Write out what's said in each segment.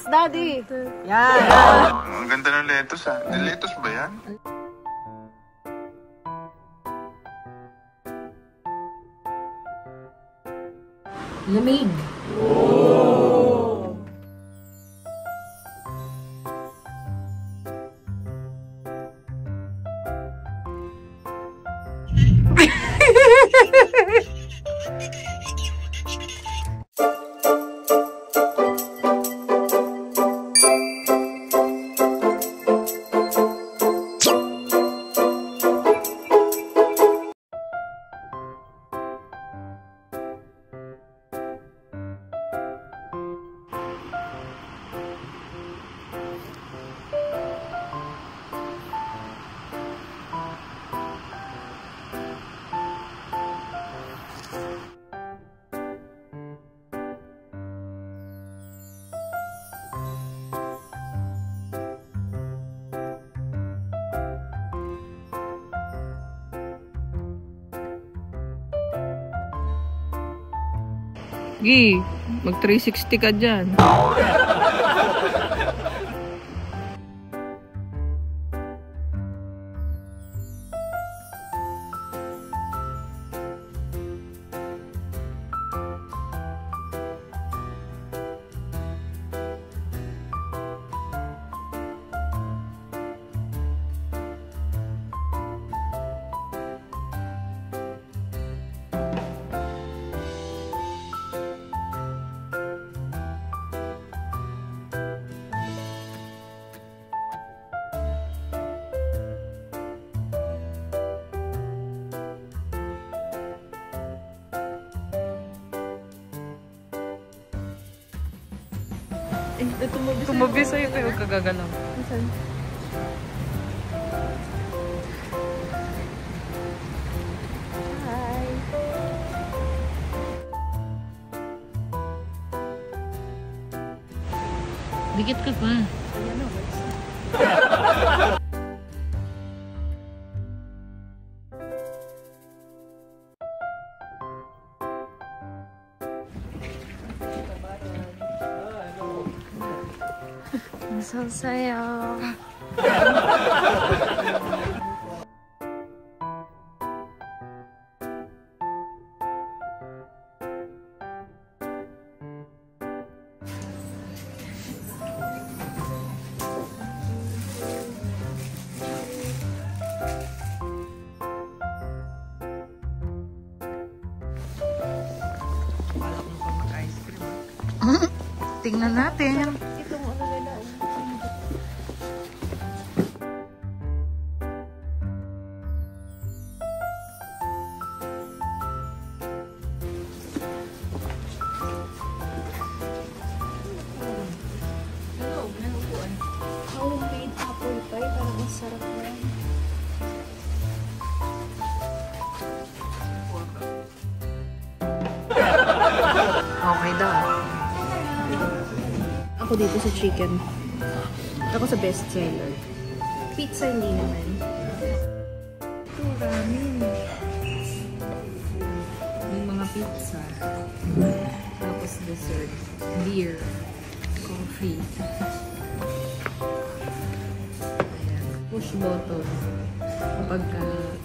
lettuce, Daddy. Yan. Ang ganda ng lettuce ah. Lettuce ba yan? Lamig. Gi, mag 360 ka dyan. Tumabi sa'yo kayo kagagalaw. Saan? Hi. Dikit ka pa. Ang saya. Tingnan natin. Homemade apple pie, parang masarap yan. Okay daw. Ako dito sa chicken. Ako sa best seller. Pizza hindi naman. Ito, ramen. Yung mga pizza. Tapos dessert. Beer. Coffee. Push button kapag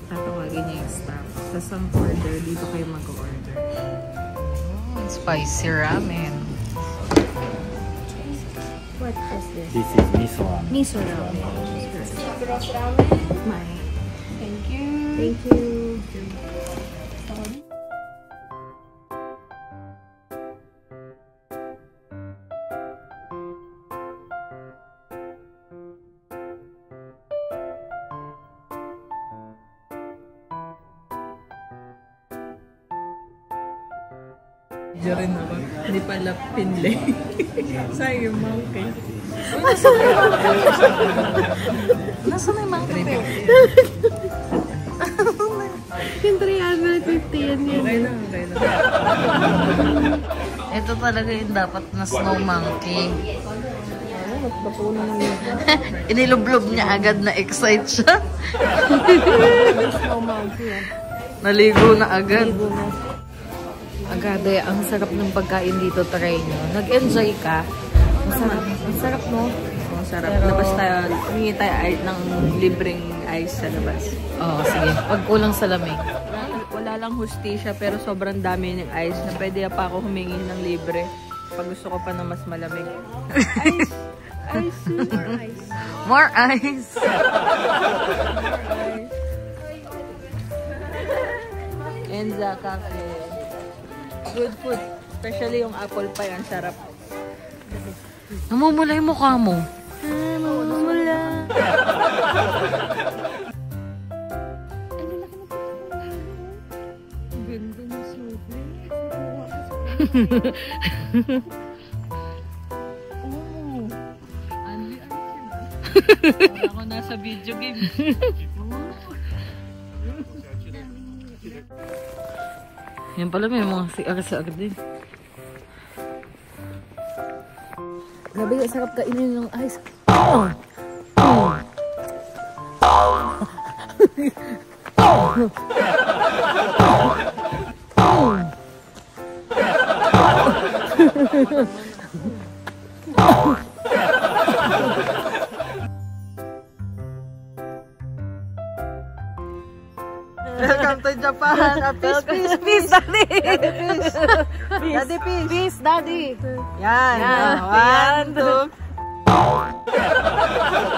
tatawagin niya yung staff. Sa some order, dito kayo mag-order. Oh, spicy ramen. What is this? This is miso ramen. Miso ramen. Fresh ramen. Mine. Thank you. Thank you. Diyan rin naman. Hindi pala pinle. Sayang yung monkey. Nasaan na yung monkey? Yung 350 yan yun. Okay na, okay na. Ito talaga yung dapat na snow monkey. Inilublob niya agad na excite siya. Snow monkey yan. Naligo na agad. Ligo na. Agade, ang sarap ng pagkain dito, try nyo. Nag-enjoy ka. Ang sarap, no? Oh, sarap. Pero- Labas tayo. Humingi tayo ng libreng ice sa labas. Oo, sige. Pag kulang sa lamig. Wala lang hustisya pero sobrang dami ng ice na pwede pa ako humingi ng libre pag gusto ko pa ng mas malamig. Ice. More ice! Enza Cafe. Good food. Especially yung apple pie. Ang sarap. Namumula yung mukha mo. Namumula. Ganda na super. Para ako nasa video game. Yan pala, may mga siag-siag din. Grabe, sarap kainin ng ice. Welcome to Japan. Peace, daddy! Daddy peace. Peace, daddy! Yan. Yan. One, two.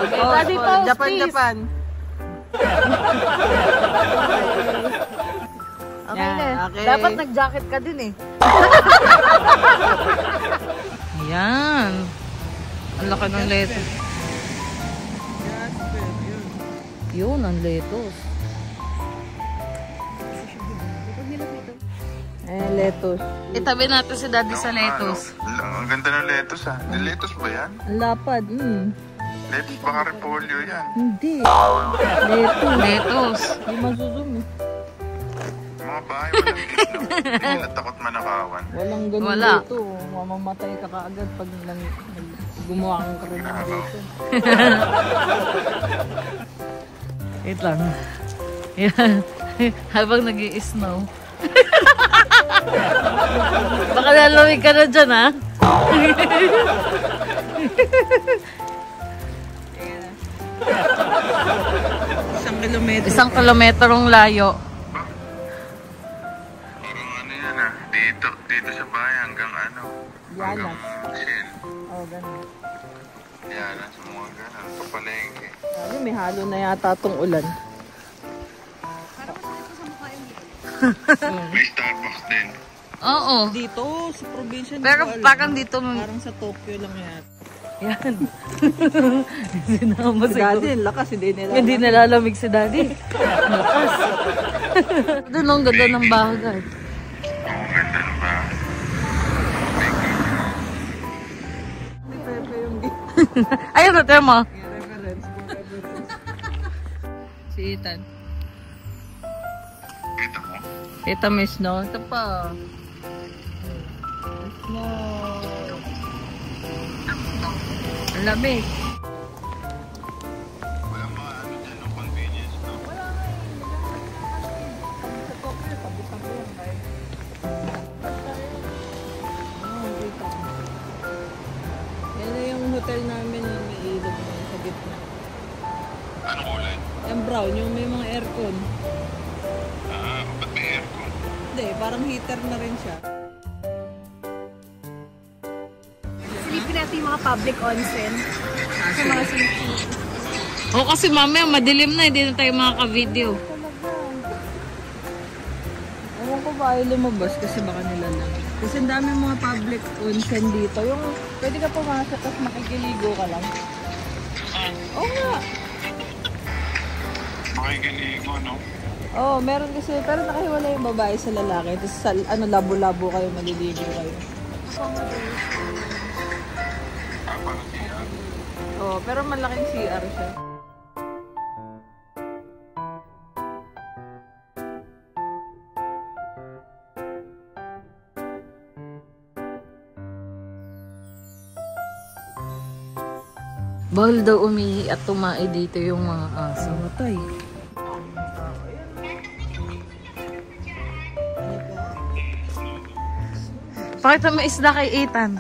Okay, daddy toast, Japan, peace! Japan. Okay Yan, na. okay. Dapat nag-jacket ka din eh. Ayan. Ang laki ng lettuce. Yun, ang lettuce. Lettuce. Itabi natin si daddy sa lettuce. Ang ganda ng lettuce ah. Lettuce ba yan? Ang lapad. Lettuce baka repolyo yan. Hindi. Lettuce. Hindi masusum eh. Mga bahay walang gate, no? Hindi nila takot manakawan. Walang ganun Wala. dito. Mamamatay ka kaagad pag gumawa kang krimen dito. Wait lang. Yan. Habang nag-i-snow. Baka lalawig ka na dyan, ha? Isang kilometrong layo. Parang ano yan ah. Dito sa bahay hanggang ano. Hanggang Shell. Oh, ganun. Yan, sa mga ganun. Papalengke. Ay, may halo na yata tong ulan. May Starbucks din. Oo. Dito, sa probinsya. Pero parang dito, parang sa Tokyo lang yan. yan. Sinama Si siguro. Daddy, lakas, hindi nila. Hindi nalalamig si daddy. Ang lakas. Doon ang ganda ng bagay. Oo, ganda na ba? Ayun na, tema. Reference. Si Ethan. Kita mo? Kita may snow. Ito pa. Snow. Ang lamig. Walang mga ano dyan, no convenience, no? Sa Tokyo, tabi-tabi yan, guys. Yan na yung hotel namin yung may ilog na yun sa gitna. Anong kulay? Yung brown, yung may mga aircon. Ah, ba't may aircon? Hindi, parang heater na rin siya. Silipin natin yung mga public onsen. Yung mga silipin. O kasi mamaya madilim na, hindi na tayo makaka-video. Ewan ko ba ay lumabas kasi baka nilalang. Kasi ang dami mga public onsen dito. Yung pwede ka pumasok tapos makikiligo ka lang. Oo nga. Makikiligo, no? Oo, meron kasi. Pero nakahiwala yung babae sa lalaki. Tapos sa, ano, labo-labo kayo, maliligo kayo. Ah, parang siya. Oo, pero malaking CR siya. Bawal daw umihi at tumae dito yung mga aso. Matay. Pakita mo isda kay Ethan.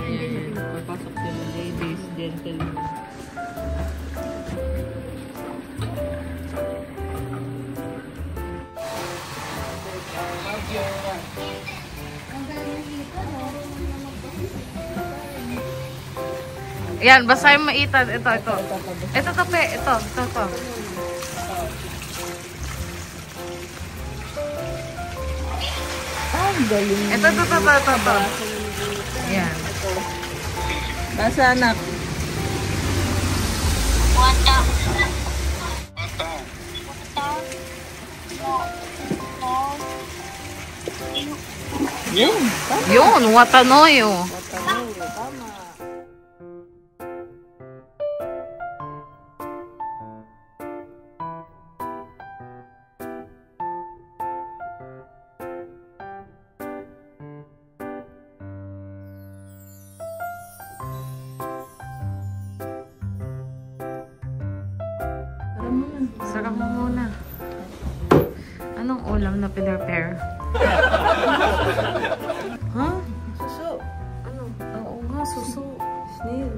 Ayan. Papasok sila ladies, gentlemen. Yan, basta yung maitan. Ito. Ito, kape. Ito. Galing. Ito. Yan. Basa anak. Yun, watanoyo. Tama. Sarap mo muna. Anong ulam na pinrepare? Ha? Suso. Ano? Oo nga, suso. Snail.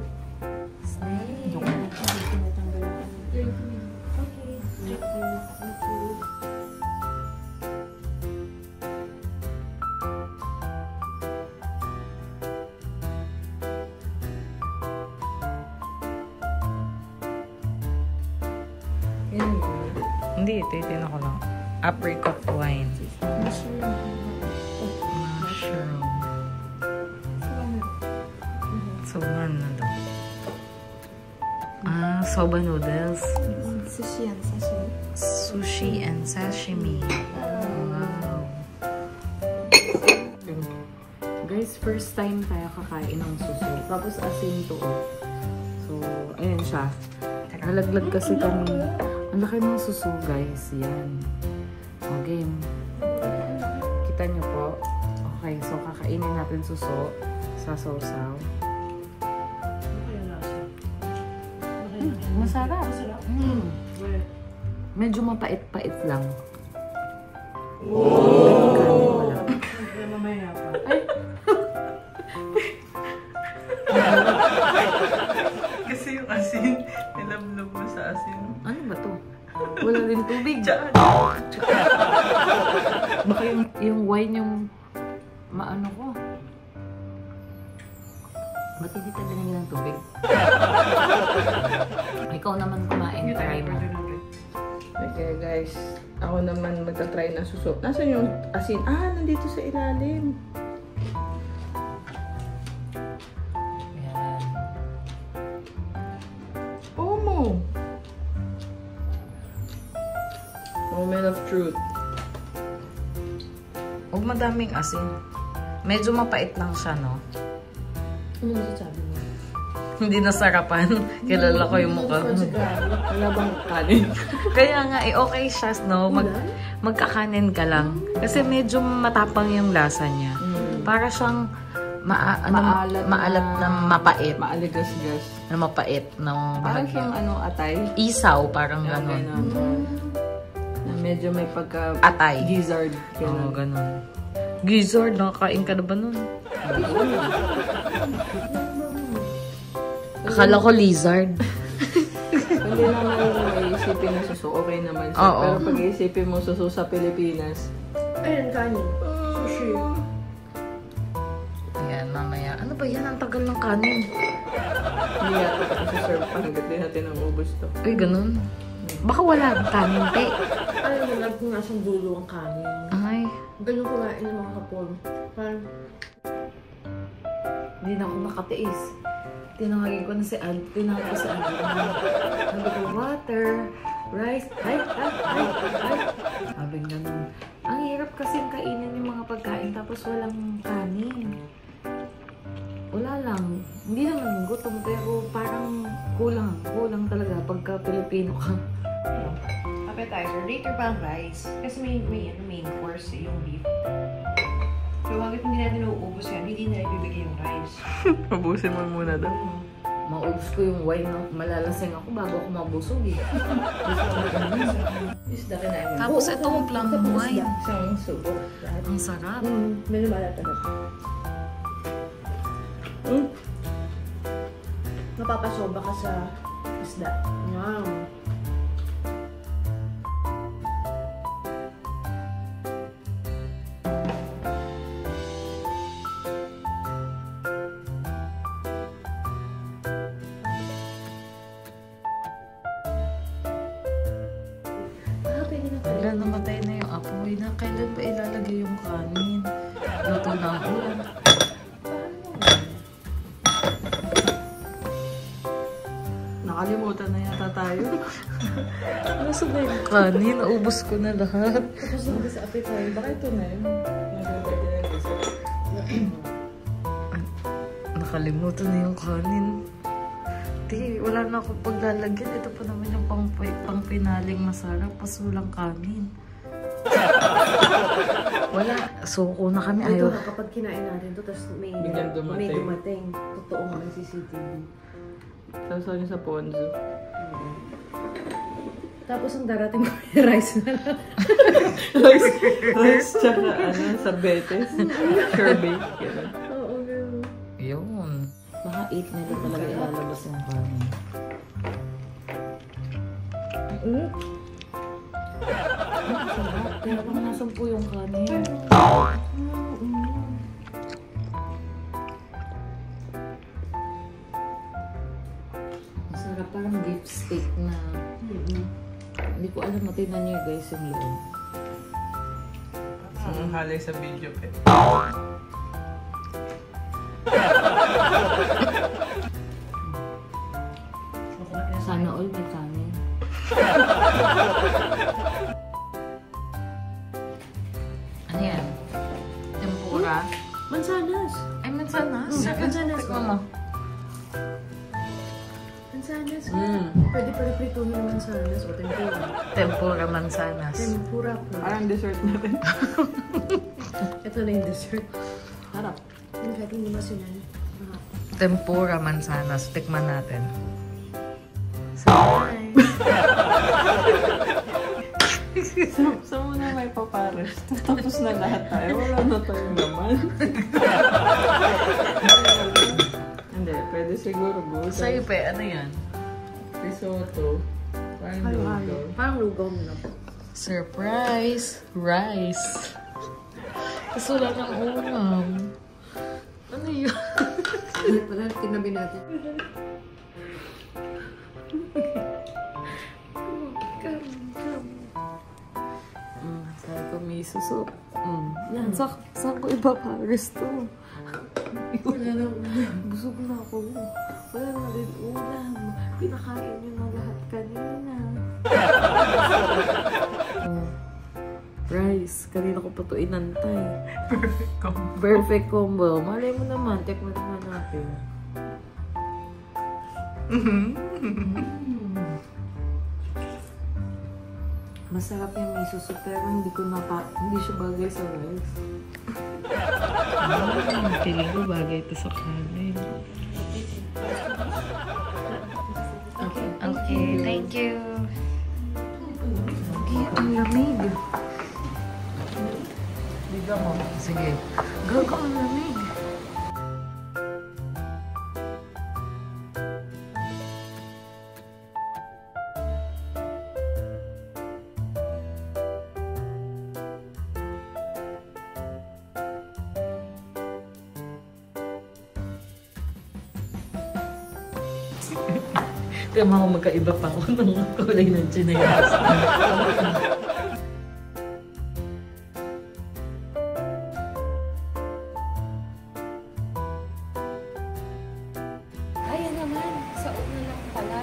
Hindi, titin ako lang. Apricot wine. Mushroom. Soba na daw. Soba noodles. Sushi and sashimi. Wow. Guys, first time tayo kakain ng suso. Tapos asin to. So, ayan siya. Nalaglag kasi kami. Ang laki ng suso, guys. Yan. O, game. Kita nyo po. Okay, so kakainin natin suso sa sausaw. Masarap. Medyo mapait-pait lang. Oh! Mamaya pa. Kasi yung asin, nilablog mo sa asin. Ano ba to? Wala rin tubig. Baka yung wine yung maano ko. Ba't hindi tayo binigyan ng tubig? Ikaw naman kumain. Try mo. Okay guys, ako naman magta-try ng suso. Nasaan yung asin? Nandito sa ilalim. Yan. Omo. Moment of truth. Huwag madaming asin. Medyo mapait lang siya, no? Ano masasabi mo? Hindi nasarapan. Kilala ko yung mukha. Wala bang kanin? Kaya nga, okay siya, no? Magkakanin ka lang. Kasi medyo matapang yung lasa niya. Para siyang maalat na mapait. Maaligas-gas. Na mapait ng Parang bahagya. siyang atay. Isaw, parang gano'n. Na medyo may pagka... Atay. Gizzard. Oo, gano'n. Gizzard, nakakain ka na ba nun? Akala ko lizard. Hindi naman may isipin na suso, okay naman siya. Oo. Pero pag isipin mo suso sa Pilipinas, Ayun, kanin. Sushi. Ayan, mamaya. Ano ba yan? Ang tagal ng kanin. hindi yata ito serve pa hanggat din natin ang ubos to. Ay, ganun. Baka wala ang kanin, te. Alam mo, kung nasa dulo ang kanin. Ay, Ganun kumain ng mga kapon. Parang, hindi na ako nakatiis. Tinawagin ko na si Ad. Tinawag ko si Ad. Sabi ko, water, rice, ay. Sabi ganun. Ang hirap kasi kainin yung mga pagkain tapos walang kanin. Wala lang. Hindi naman gutom pero parang kulang talaga pagka Pilipino ka. appetizer. Later pa ang rice. Kasi main course yung beef. So, bakit hindi natin nauubos yan? Hindi na ibibigay yung rice. Mabusin mo muna daw. Maubos ko yung wine na malalasing ako bago ako mabusog eh. Isda ka namin. Tapos itong plum wine. Isang subok. Ang sarap. May lumalata na. mapapasoba ka sa isda. Wow. Wala, namatay na yung apoy na. Kailan ba ilalagay yung kanin? Luto na ang ulam. Nakalimutan na yata tayo. Nasa ba yung kanin? Naubos ko na lahat. Tapos na sa appetite. Baka ito na yun. Nakalimutan na yung kanin. Di, wala na akong paglalagyan. Ito pa naman yung pang-pinaling masarap. Pasulang kanin. Wala. Suko na kami. Ito Ayaw. na kapag kinain natin to, tapos may Biglang dumating. dumating. Totoo nga ng CCTV. Sasaw niya sa ponzu. Tapos ang darating ko yung rice na lang. Rice tsaka sa betes. Sherbet. Oo, girl. Yun. Baka 8 na ito talaga ilalabas yung kanin. Kaya pang nasampu yung kanin. Masarap, parang beef steak na. Hindi ko alam, matinan niyo guys yung loob. Ang halay sa video, pe. Sana all may kanin. Ano yan? Tempura? Mansanas. Ay, mansanas. Mansanas. Tikman mo. Mansanas. Pwede pa rin prituhin ng mansanas o tempura. Tempura mansanas. Tempura po. Parang dessert natin. Ito na yung dessert. Harap. Hindi kahit hindi masinan. Tempura mansanas. Tikman natin. Sa muna may papares. Tapos na lahat tayo. Wala na tayong naman. Hindi, pwede siguro good. Sa'yo, pe, ano yan? Risotto. Parang Halo-halo. lugaw. Parang lugaw na po. Surprise! Rice! Tapos wala ng ulam. Ano yun? Ano pala, tinabi natin. Sabi ko miso soup. Yan, saan ko ipapares to? Wala na ulam. Busog na ako. Wala na rin ulam. Pinakain nyo na lahat kanina. Rice. Kanina ko pa ito inantay. Perfect combo. Perfect combo. Malay mo naman. Tikman naman natin. Masarap yung miso soup pero hindi siya bagay sa rice. Feeling ko bagay ito sa kanin. Okay, thank you. Okay, ang lamig. Bigla mo. Sige. Gago, ang lamig. Kaya mga magkaiba pa ako ng kulay ng chinelas. Ayan naman. Sa una lang pala.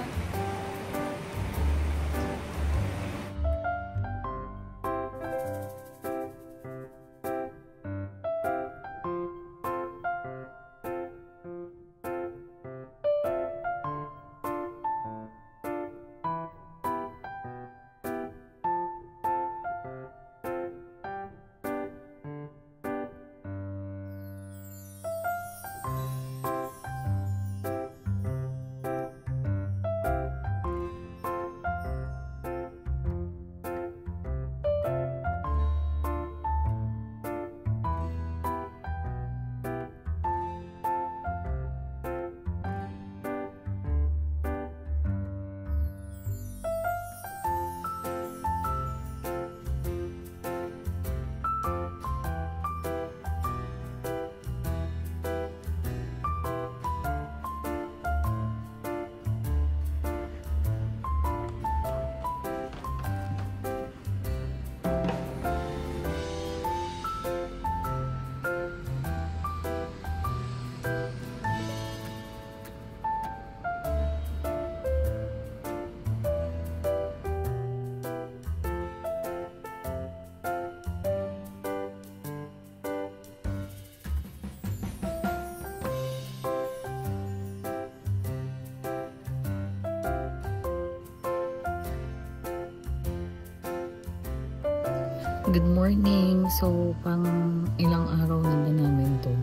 Good morning. So, pang ilang araw na ba namin to?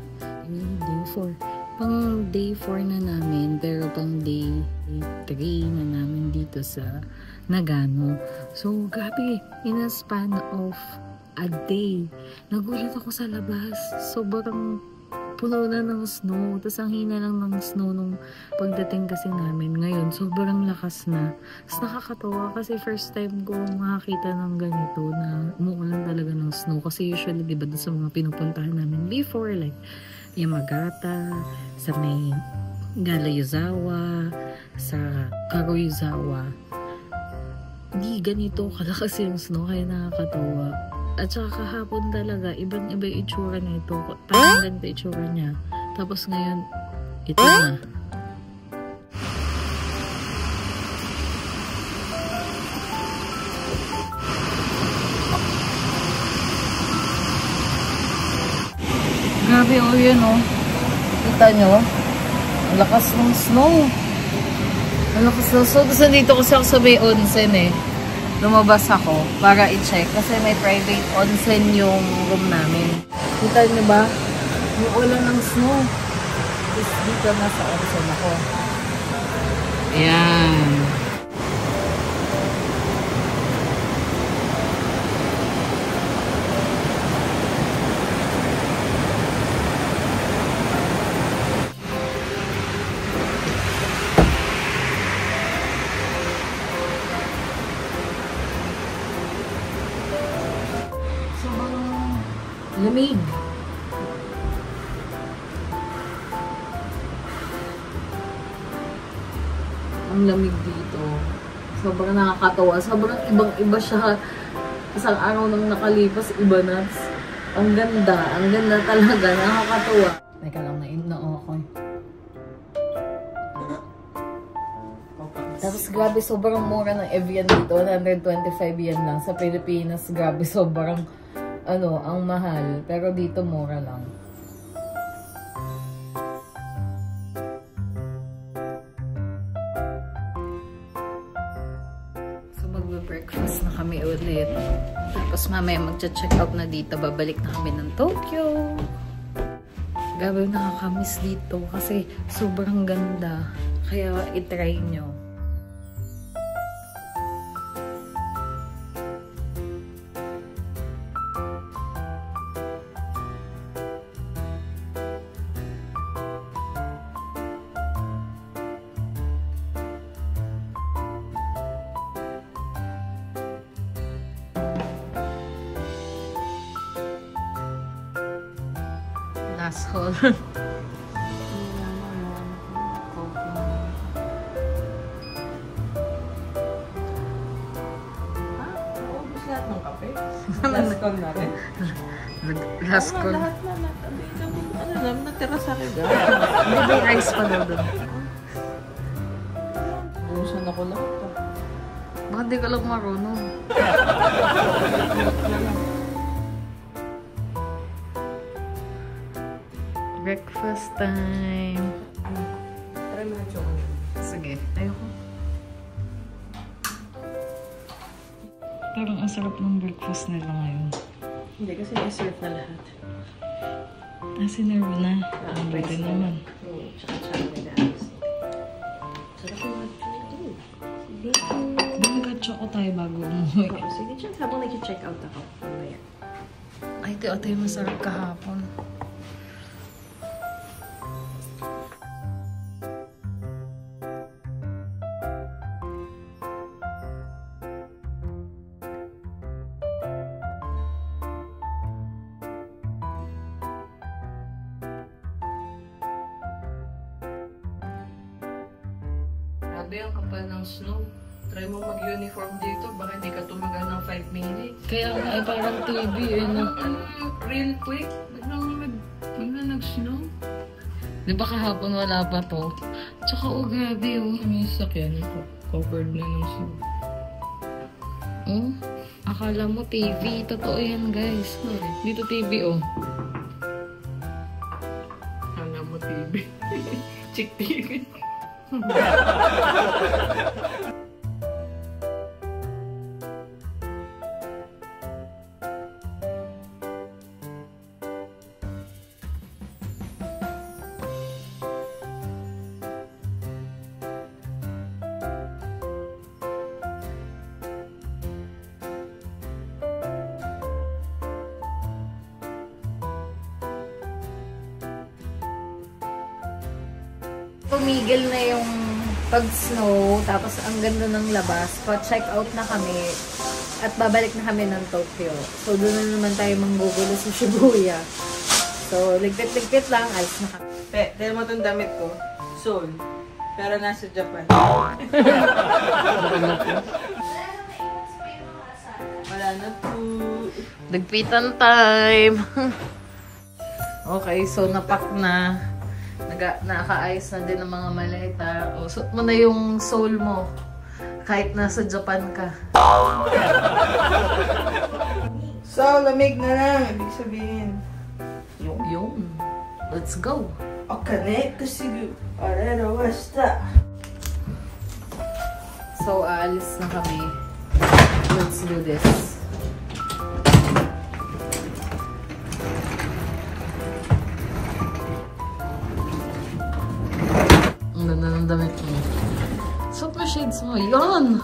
Day 4. Pang day 4 na namin, pero pang day 3 na namin dito sa Nagano. So, grabe, in a span of a day, nagulat ako sa labas. Sobrang puno na ng snow. Tapos ang hina lang ng snow nung pagdating kasi namin. Ngayon, sobrang lakas na. Tapos nakakatawa kasi first time ko makakita ng ganito na umuulan talaga ng snow. Kasi usually, diba, doon sa mga pinupuntahan namin before, like Yamagata, sa may Galayuzawa, sa Kagoyuzawa. Hindi ganito kalakas yung snow, kaya nakakatawa. At saka kahapon talaga, ibang-iba yung itsura nito. Parang ganito itsura niya. Tapos ngayon, ito na. Grabe, oh, yun, oh. Kita nyo? Ang lakas ng snow. Ang lakas ng snow. Kasi dito kasi ako sa may onsen, eh. Lumabas ako para i-check kasi may private onsen yung room namin. Kita niyo ba? Yung ulan ng snow. Tapos dito na sa onsen ako. Ayan. Lamig. Ang lamig dito. Sobrang nakakatawa. Sobrang ibang-iba siya. Isang araw nang nakalipas, iba na. Ang ganda. Ang ganda talaga. Nakakatawa. Teka lang, na-in-no ako. Tapos grabe, sobrang mura ng Evian dito. 125 yen lang. Sa Pilipinas, grabe, sobrang ang mahal. Pero dito, mura lang. So, magbe-breakfast na kami ulit. Tapos, mamaya magcha-check out na dito. Babalik na kami ng Tokyo. Grabe, nakakamiss dito. Kasi, sobrang ganda. Kaya, itry nyo. Asshole. Naubos lahat ng kape. Last call natin. Last call. Lahat na. Ano lang, natira sa akin. Hindi ba yung ice pa daw doon? Busan ako lahat. Bakit di ka lang marunong? Breakfast time. Try mo na chocolate. Sige, ayoko. Parang ang sarap ng breakfast nila ngayon. Hindi, kasi na-serve na lahat. Sinerve na. Ang buti naman. Oo, tsaka chocolate na. Sarap yung chocolate. Sige. Mag-choco tayo bago umuwi. Sige, Chang, habang nag-check out ako. Mamaya. Ay, ito yung masarap kahapon. Grabe ang kapal ng snow. Try mo mag-uniform dito, baka hindi ka tumagal ng 5 minutes. Kaya nga ay parang TV eh, no? Real quick, biglang nag-snow. Di ba kahapon wala pa to? Tsaka grabe oh. May sakyan, covered na ng snow. Oh, akala mo TV. Totoo yan guys. Dito TV oh. Akala mo TV. Chick TV. Tumigil na yung pag-snow, tapos ang ganda ng labas. Pa-check out na kami at babalik na kami ng Tokyo. So, doon na naman tayo manggugulo sa Shibuya. So, ligpit-ligpit lang, alis na kami. Dahil mo itong damit ko, Seoul. Pero nasa Japan. Wala na po. Ligpitan time! Okay, so napak na. Nakaayos na din ang mga maleta. O, suot mo na yung Seoul mo. Kahit nasa Japan ka. So, lamig na lang. Ibig sabihin. Yung. Let's go. Okane, kusigu. Arero, wasta. So, aalis na kami. Let's do this. Ang ganda ng damit mo. Suot mo shades mo. Yun!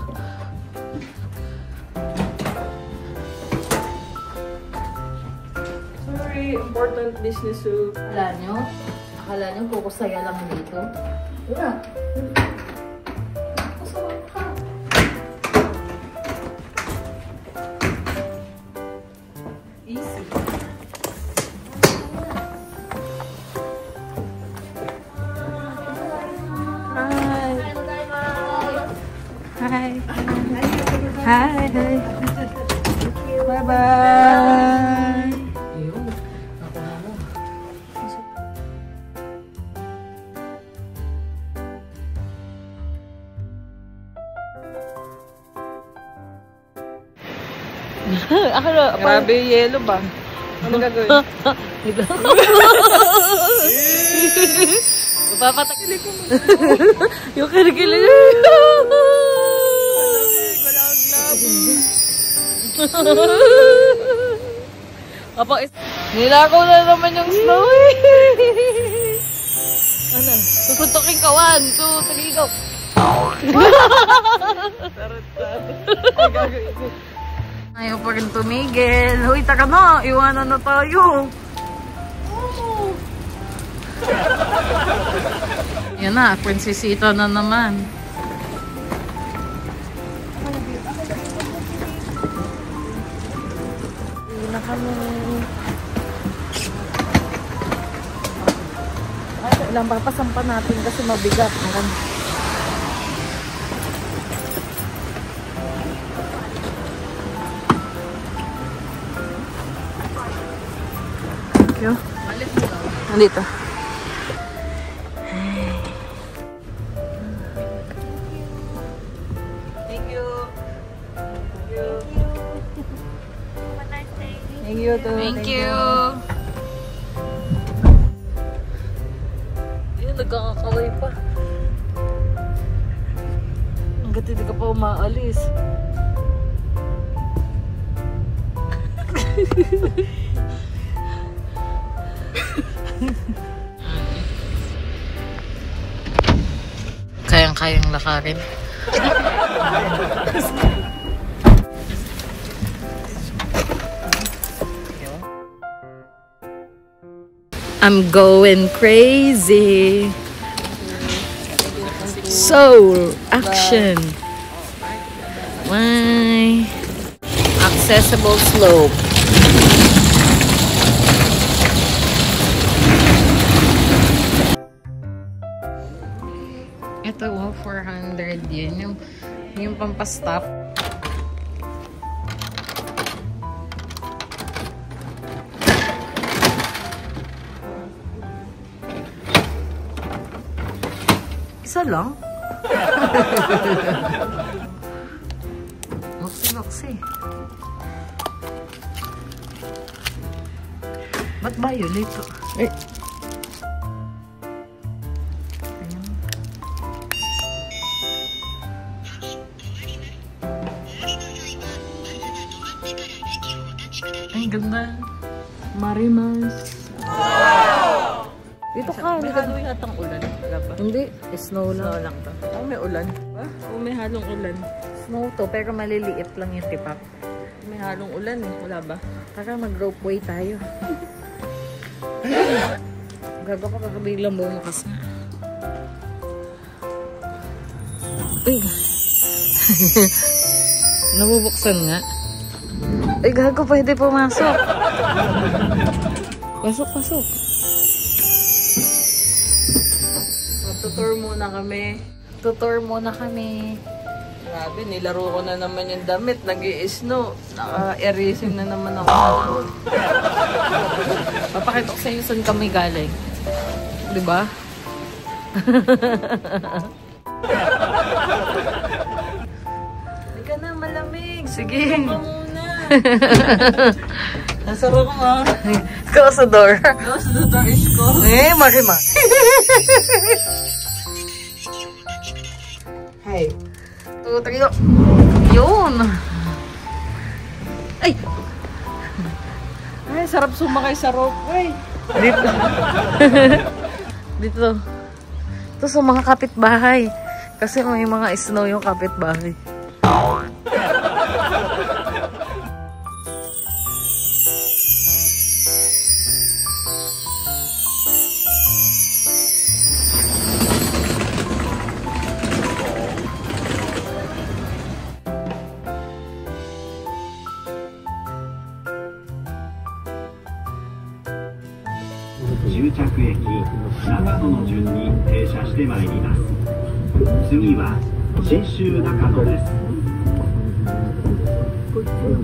Sorry, important business to... Akala nyo, kukusaya lang dito. Wala. Kusawa ka. Easy. Hi. Hi. Bye-bye. Ayun. Nakuha mo. Ako na, grabe yung yellow ba? Ano gagawin? Papatakili ko. Yung kilikili. Walang glove. Apa, nilakaw na naman yung snow eh. Ano? Susuntokin ka. 1, 2, 3, go. Ay, gagawin ko. Ayaw pa rin tumigil. Hoy, taka na. Iwanan na tayo. Oh. Yan na. Prinsesita na naman. Hindi na kami. Ay, ilang papasampa natin kasi mabigat. Nandito. Thank you. Thank you. Have a nice day. Thank you too. Thank you. Ayun, nagkakakaway pa. Hanggat hindi ka pa umaalis. Kayang-kayang lakarin. I'm going crazy. Soul action. Why? Accessible slope. Ito, 400 yun. Yung pampastop. Isa lang? Moxie. Ba't violet? Eh. Ay, ganda. Marimas. Wow! Dito ka. May halo yatang ulan. Wala ba? Hindi. Snow lang. Snow lang to. Oh, may ulan. Oh, may halong ulan. Snow to, pero maliliit lang yung tipak. May halong ulan eh. Wala ba? Tara, mag-ropeway tayo. Gago ka baka biglang bumukas na. Uy. Nabubuksan nga. Ay, gago, pwede pumasok. Pasok, pasok. Tutor muna kami. Tutor muna kami. Grabe, nilaro ko na naman yung damit. Nag-i-snow. Naka-erasing na naman ako. Papakita ko sa iyo saan kami galing. Diba? Hindi ka na malamig. Sige. Ka muna. Nasaro ko nga. Close the door. Close the door is ko. Marima. Hey. 2, 3, go. Yun. Ay. Ay, sarap sumakay sa ropeway. Dito. Dito. Ito sa mga kapitbahay. Kasi may mga snow yung kapitbahay.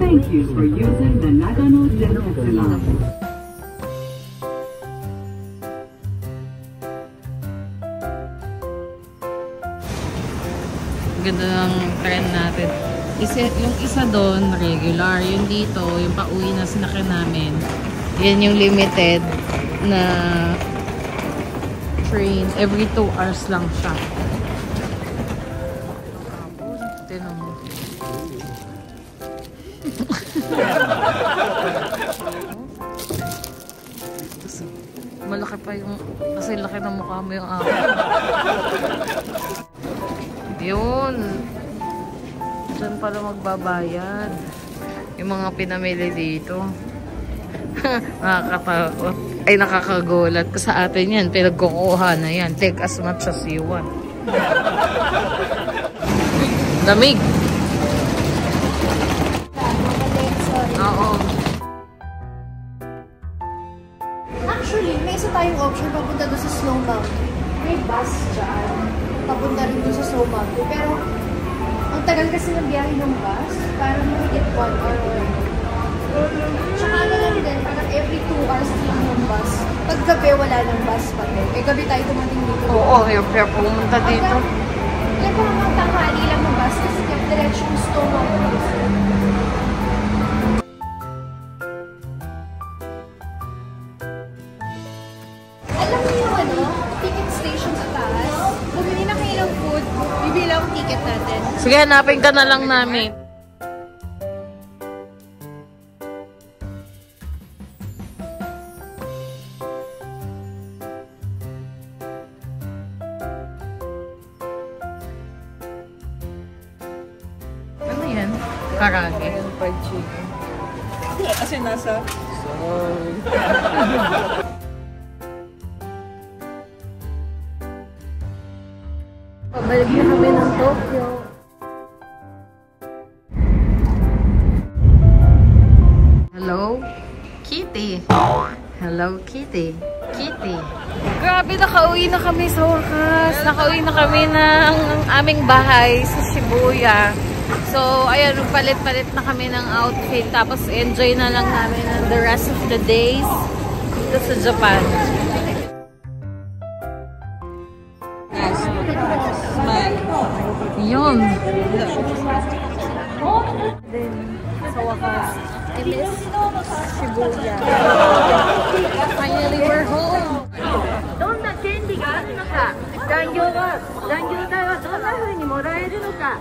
Thank you for using the Nagano Densetsu line. Ganda ng trend natin. Yung isa doon, regular. Yung dito, yung pauwi na sinakyan namin. Yan yung limited na train. Every 2 hours lang siya. Tinan mo. Malaki pa yung, kasi laki ng mukha mo yung ako. Yun. Diyan pala magbabayad. Yung mga pinamili dito. Nakakatakot. Ay, nakakagulat. Sa atin yan, pinagkukuha na yan. Take as much as you want. Damig. Oo. Actually, may isa tayong option papunta doon sa Snow Mountain. May bus dyan. Papunta rin doon sa Snow Mountain. Pero, ang tagal kasi ng biyahe ng bus. Parang mahigit 1 hour. Tsaka na lang din, parang every 2 hours lang ng bus. Pag gabi, wala ng bus pa din. Eh, gabi tayo dumating dito. Oo, kaya pumunta dito. Alam ko mga tanghali lang ng bus kasi diretso yung Snow Mountain. Alam mo yung ticket station sa taas? Bumili na kayo ng food, bibili lang ang ticket natin. Sige, hanapin ka na lang namin. Ano yan? Karage. Ayan, fried chicken. Kasi nasa... Sorry. Pabalik na kami ng Tokyo. Hello? Kitty. Hello, Kitty. Kitty. Grabe, nakauwi na kami sa wakas. Nakauwi na kami ng aming bahay sa Shibuya. So, ayan, palit-palit na kami ng outfit. Tapos, enjoy na lang namin the rest of the days dito sa Japan. Yun. Then, sa wakas, I miss Shibuya. Finally, we're home. どんな権利があるのか、残業代はどんな風にもらえるのか、